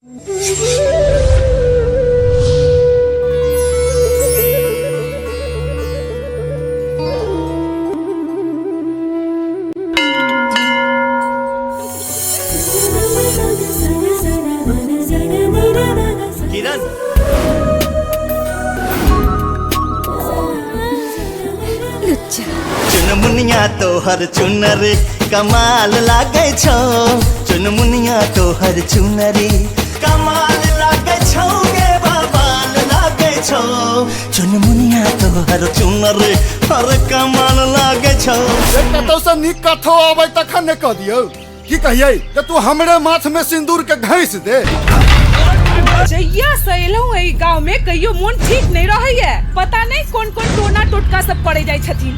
किरण, चुनमुनिया तोहर चुनरी कमाल लागे छो, चुनमुनिया तोहर चुनरी कमाल लागे छो गे बवाल लागे छो, चुनमुनिया तोहर चुनरी हर कमाल लागे छो। एकटा तो से निक कथो आबै तखन ने कह दियौ की कहियै जे तू हमरे माथ में सिंदूर के घैस दे। जहिया से एलहुं एहि गांव में कहियो मन ठीक नहीं रहैया, पता नहीं कौन कौन टोना टोटका सब पड़े जाय छथिन।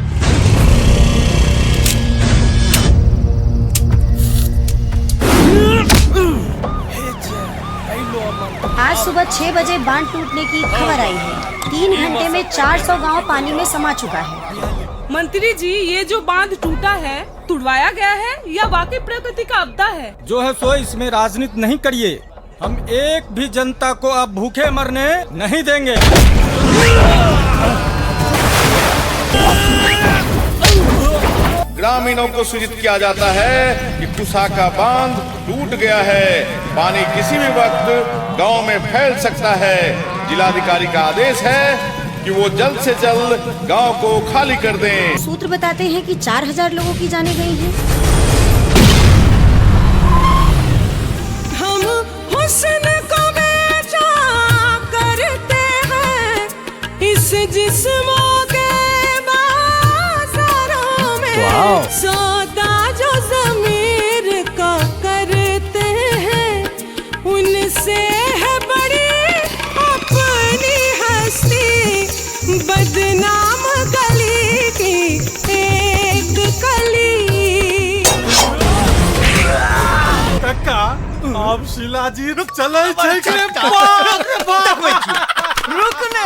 आज सुबह 6 बजे बांध टूटने की खबर आई है। 3 घंटे में 400 गांव पानी में समा चुका है। मंत्री जी, ये जो बांध टूटा है तुड़वाया गया है या वाकई प्रकृति का आपदा है? जो है सो इसमें राजनीति नहीं करिए। हम एक भी जनता को अब भूखे मरने नहीं देंगे। ग्रामीणों को सूचित किया जाता है कि कुसा का बांध टूट गया है, पानी किसी भी वक्त गांव में फैल सकता है। जिलाधिकारी का आदेश है कि वो जल्द से जल्द गांव को खाली कर दें। सूत्र बताते हैं कि 4000 लोगों की जानें गई हैं। हम हुस्न को बेचा करते हैं इस जिस्मों के बाजारों में, सौदा जो ज़मीर का करते हैं उनसे है बड़ी अपनी हस्ती, बदनाम गली की एक कली। कक्का, आप शिलाजी चले रुकने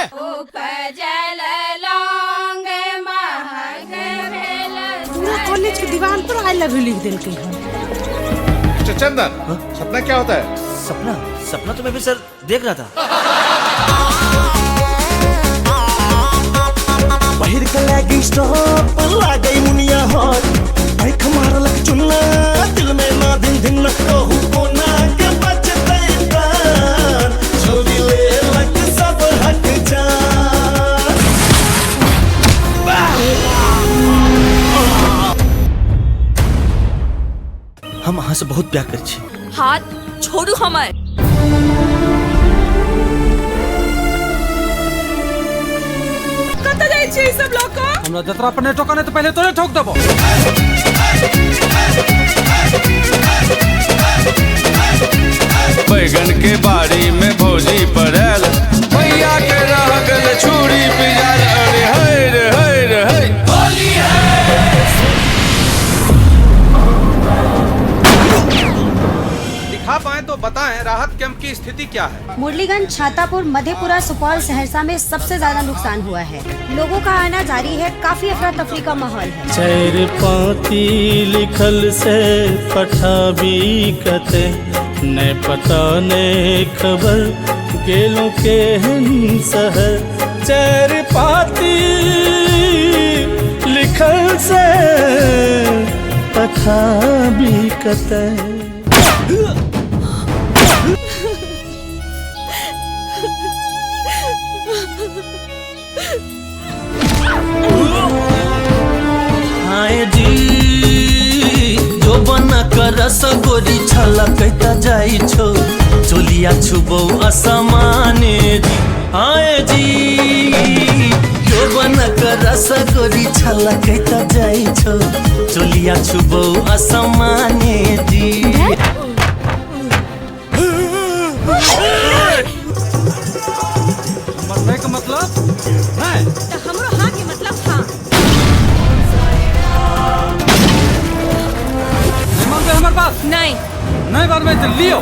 पूरा कॉलेज के दीवार पर आई लव यू लिख दिल के। चंदन, सपना क्या होता है? सपना सपना तो मैं भी सर देख रहा था। बाहर का लगी स्टॉप लागे मुनिया हॉट, भाई खमार लग चुनना दिल में ना दिन दिन न कहूँ को ना के बचते प्राण, छोड़ी ले लग सब हट जा। हम अहाँ से बहुत प्यार करे छी। हाथ छोड़ू हमारे। कत जाय छी सब लोग को? हमरा जतरा पर ने ठोका नहीं तो पहले तोरे ठोक देबो। बैगन के बाड़ी में भौजी पड़ल, भैया के रह गल छुरी पिजाल, अरे हाय रे हाय रे हाय। होली है। दिखा पाए तो बताएं राहत कैंप की स्थिति क्या है? मुरलीगंज, छातापुर, मधेपुरा, सुपौल, सहरसा में सबसे ज्यादा नुकसान हुआ है। लोगों का आना जारी है, काफी अफरा तफरी का माहौल है। चैर पाती लिखल से पठाबी कते, न पता न खबर गेलों के शहर। चैर पाती लिखल से पठाबी कते। हाय जी जो बना कर रसगोरी छला कहता जाई छो, चोलिया छुबो असमाने जी। हाय जी जो बना कर रसगोरी छला कहता जाई छो, चोलिया छुबो असमाने जी। मरने का मतलब है तो हमरो हाँ के मतलब हाँ। हमारे पास नहीं नहीं बार में लियो।